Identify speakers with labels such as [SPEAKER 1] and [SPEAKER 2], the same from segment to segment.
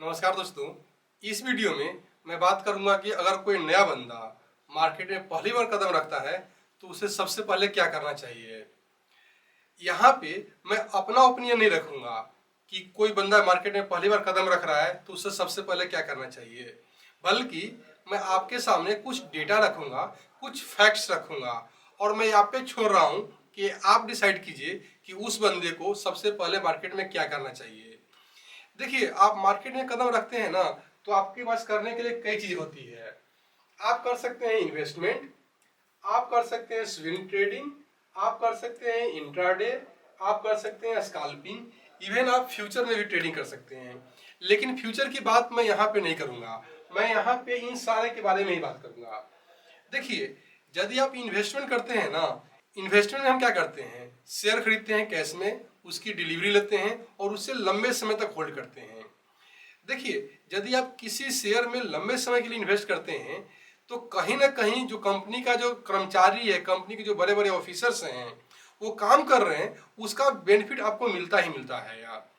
[SPEAKER 1] नमस्कार दोस्तों। इस वीडियो में मैं बात करूंगा कि अगर कोई नया बंदा मार्केट में पहली बार कदम रखता है तो उसे सबसे पहले क्या करना चाहिए। यहाँ पे मैं अपना ओपिनियन नहीं रखूंगा कि कोई बंदा मार्केट में पहली बार कदम रख रहा है तो उसे सबसे पहले क्या करना चाहिए, बल्कि मैं आपके सामने कुछ डेटा रखूंगा, कुछ फैक्ट्स रखूंगा और मैं यहाँ पे छोड़ रहा हूँ कि आप डिसाइड कीजिए कि उस बंदे को सबसे पहले मार्केट में क्या करना चाहिए। देखिए, आप मार्केट में कदम रखते हैं ना, तो आपके पास करने के लिए कई चीज होती है। आप कर सकते हैं इन्वेस्टमेंट, आप कर सकते हैं स्विंग ट्रेडिंग, आप कर सकते हैं इंट्राडे, आप कर सकते हैं स्कैल्पिंग, इवन आप फ्यूचर में भी ट्रेडिंग कर सकते हैं। लेकिन फ्यूचर की बात मैं यहाँ पे नहीं करूंगा, मैं यहाँ पे इन सारे के बारे में ही बात करूंगा। देखिए, यदि आप इन्वेस्टमेंट करते हैं ना, इन्वेस्टमेंट में हम क्या करते हैं, शेयर खरीदते हैं कैश में, उसकी डिलीवरी लेते हैं और उससे लंबे समय तक होल्ड करते हैं। देखिए, यदि आप किसी शेयर में लंबे समय के लिए इन्वेस्ट करते हैं तो कहीं ना कहीं जो कंपनी का जो कर्मचारी है, कंपनी के जो बड़े बड़े ऑफिसर्स हैं, वो काम कर रहे हैं, उसका बेनिफिट आपको मिलता ही मिलता है यार।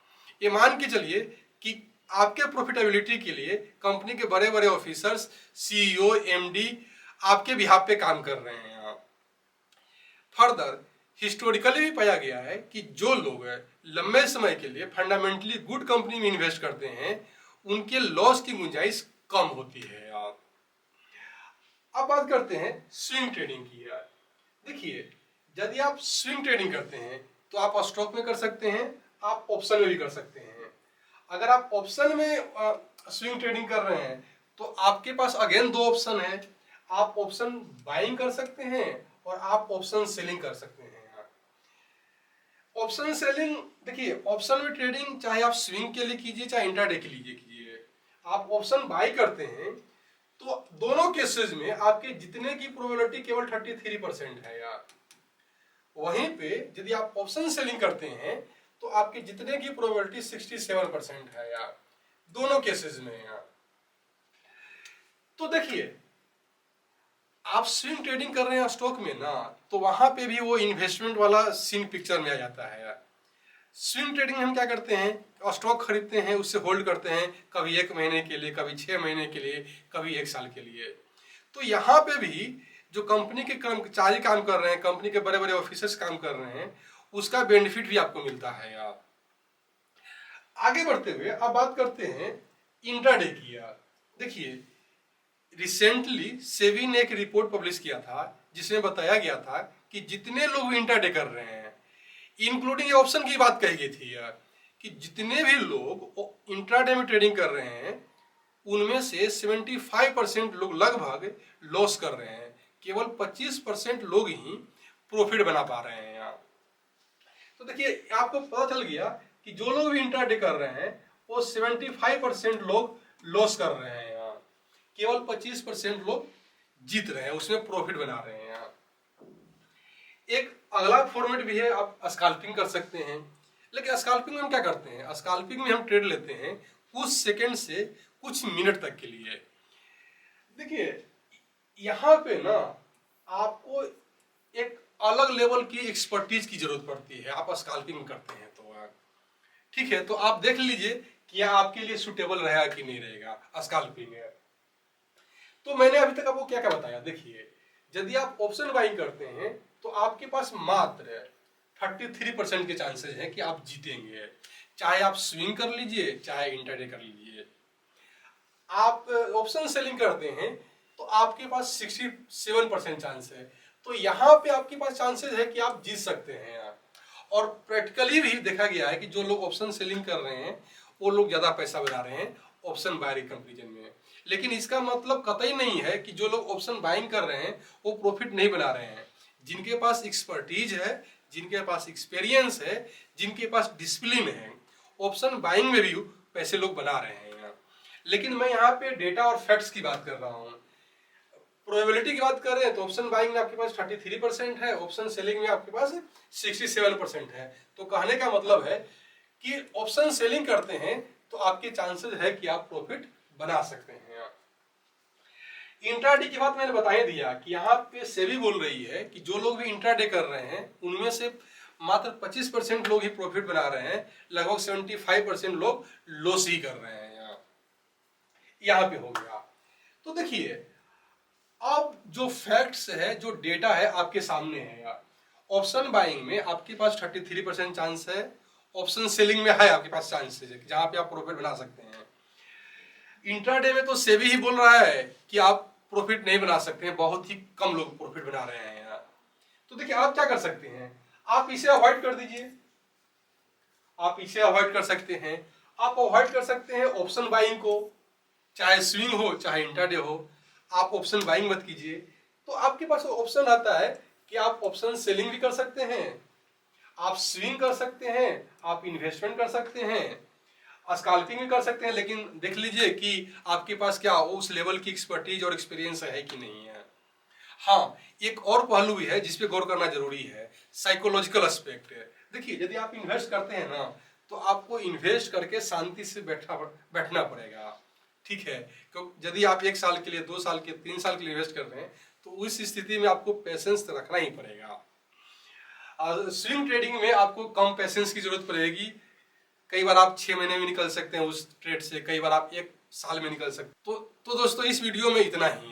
[SPEAKER 1] ये मान के चलिए कि आपके प्रॉफिटेबिलिटी के लिए कंपनी के बड़े बड़े ऑफिसर्स, सीईओ, एमडी आपके बिहाफ पे काम कर रहे हैं यहाँ। फर्दर हिस्टोरिकली भी पाया गया है कि जो लोग लंबे समय के लिए फंडामेंटली गुड कंपनी में इन्वेस्ट करते हैं उनके लॉस की गुंजाइश कम होती है यार। अब बात करते हैं स्विंग ट्रेडिंग की यार। देखिए, यदि आप स्विंग ट्रेडिंग करते हैं तो आप स्टॉक में कर सकते हैं, आप ऑप्शन में भी कर सकते हैं। अगर आप ऑप्शन में स्विंग ट्रेडिंग कर रहे हैं तो आपके पास अगेन दो ऑप्शन है। आप ऑप्शन बाइंग कर सकते हैं और आप ऑप्शन सेलिंग कर सकते हैं। ऑप्शन सेलिंग, देखिए ऑप्शन में ट्रेडिंग चाहे आप स्विंग के लिए कीजिए चाहे इंट्राडे के लिए कीजिए, आप ऑप्शन बाई करते हैं तो दोनों केसेस में आपके जीतने की प्रोबेबिलिटी केवल 33% है यार। वहीं पे यदि आप ऑप्शन सेलिंग करते हैं तो आपके जीतने की प्रोबेबिलिटी 67% है यार, दोनों केसेस में यार। तो देखिए, आप स्विंग ट्रेडिंग कर रहे हैं स्टॉक में ना, तो वहां पे भी वो इन्वेस्टमेंट वाला सीन पिक्चर में आ जाता है यार। स्विंग ट्रेडिंग में हम क्या करते हैं, स्टॉक खरीदते हैं, उससे होल्ड करते हैं, कभी 1 महीने के लिए, कभी 6 महीने के लिए, कभी 1 साल के लिए। तो यहाँ पे भी जो कंपनी के कर्मचारी काम कर रहे हैं, कंपनी के बड़े बड़े ऑफिसर्स काम कर रहे हैं, उसका बेनिफिट भी आपको मिलता है यार। आगे बढ़ते हुए अब बात करते हैं इंट्राडे की यार। देखिए, रिसेंटली सेबी ने एक रिपोर्ट पब्लिश किया था जिसमें बताया गया था कि जितने लोग इंट्राडे कर रहे हैं, इंक्लूडिंग ऑप्शन की बात कही गई थी यार, कि जितने भी लोग इंट्राडे में ट्रेडिंग कर रहे हैं उनमें से 75% लोग लगभग लॉस कर रहे हैं, केवल 25% लोग ही प्रॉफिट बना पा रहे हैं यार। तो देखिए, आपको पता चल गया कि जो लोग भी इंट्राडे कर रहे हैं वो 75% लोग लॉस कर रहे हैं यार, केवल 25% लोग जीत रहे हैं, उसमें प्रॉफिट बना रहे हैं यार। एक अगला फॉर्मेट भी है, आप स्कैल्पिंग कर सकते हैं। लेकिन स्कैल्पिंग में हम क्या करते हैं, स्कैल्पिंग में हम ट्रेड लेते हैं कुछ सेकंड से कुछ मिनट तक के लिए। देखिए, यहाँ पे ना आपको एक अलग लेवल की एक्सपर्टीज की जरूरत पड़ती है, आप स्कैल्पिंग करते हैं तो ठीक है। तो आप देख लीजिए कि यह आपके लिए सुटेबल रहेगा कि नहीं रहेगा स्कैल्पिंग है। तो मैंने अभी तक आपको क्या क्या बताया। देखिए, यदि आप ऑप्शन बाइंग करते हैं तो आपके पास मात्र 33% के चांसेस हैं कि आप जीतेंगे, चाहे आप स्विंग कर लीजिए चाहे इंट्राडे कर लीजिए। आप ऑप्शन सेलिंग करते हैं तो आपके पास 67% चांस है। तो यहाँ पे आपके पास चांसेस है कि आप जीत सकते हैं यार। और प्रैक्टिकली भी देखा गया है कि जो लोग ऑप्शन सेलिंग कर रहे हैं वो लोग ज्यादा पैसा बना रहे हैं ऑप्शन बायरिंग कंपेरिजन में। लेकिन इसका मतलब कतई नहीं है कि जो लोग ऑप्शन बाइंग कर रहे हैं वो प्रॉफिट नहीं बना रहे हैं। जिनके पास एक्सपर्टीज है, जिनके पास एक्सपीरियंस है, जिनके पास डिसिप्लिन है, ऑप्शन बाइंग में भी पैसे लोग बना रहे हैं यार। लेकिन मैं यहाँ पे डेटा और फैक्ट्स की बात कर रहा हूँ। प्रोबेबिलिटी की बात कर रहे हैं तो ऑप्शन बाइंग में आपके पास 33% है, ऑप्शन सेलिंग में आपके पास 67% है। तो कहने का मतलब है कि ऑप्शन सेलिंग करते हैं तो आपके चांसेस है कि आप प्रॉफिट बना सकते हैं। इंट्राडे की बात मैंने बता ही दिया कि यहाँ पे सेबी बोल रही है कि जो लोग भी इंट्राडे कर रहे हैं उनमें से मात्र 25% लोग ही प्रॉफिट बना रहे हैं, लगभग 75% लोग लॉस ही कर रहे हैं यहाँ। यहाँ पे हो गया। तो देखिए अब जो फैक्ट्स है, जो डेटा है आपके सामने है यार। ऑप्शन बाइंग में आपके पास 33% चांस है, ऑप्शन सेलिंग में है आपके पास चांसेस है जहां पे आप प्रॉफिट बना सकते हैं। इंट्राडे में तो सेबी ही बोल रहा है कि आप प्रॉफिट नहीं बना सकते हैं, बहुत ही कम लोग प्रॉफिट बना रहे हैं यार। तो देखिए आप क्या कर सकते हैं, आप इसे अवॉइड कर दीजिए, आप इसे अवॉइड कर सकते हैं। आप अवॉइड कर सकते हैं ऑप्शन बाइंग को, चाहे स्विंग हो चाहे इंट्राडे हो, आप ऑप्शन बाइंग मत कीजिए। तो आपके पास ऑप्शन आता है कि आप ऑप्शन सेलिंग भी कर सकते हैं, आप स्विंग कर सकते हैं, आप इन्वेस्टमेंट कर सकते हैं, स्कैल्पिंग भी कर सकते हैं। लेकिन देख लीजिए कि आपके पास क्या उस लेवल की एक्सपर्टीज और एक्सपीरियंस है कि नहीं है। हाँ, एक और पहलू भी है जिसपे गौर करना जरूरी है, साइकोलॉजिकल एस्पेक्ट है। देखिए यदि आप इन्वेस्ट करते हैं ना, तो आपको इन्वेस्ट करके शांति से बैठना पड़ेगा, ठीक है। क्योंकि यदि आप 1 साल के लिए, 2 साल के, 3 साल के लिए इन्वेस्ट कर रहे हैं, तो उस स्थिति में आपको पेशेंस रखना ही पड़ेगा। स्विंग ट्रेडिंग में आपको कम पेशेंस की जरूरत पड़ेगी। कई बार आप 6 महीने में निकल सकते हैं उस ट्रेड से, कई बार आप 1 साल में निकल सकते हैं। तो दोस्तों इस वीडियो में इतना ही है।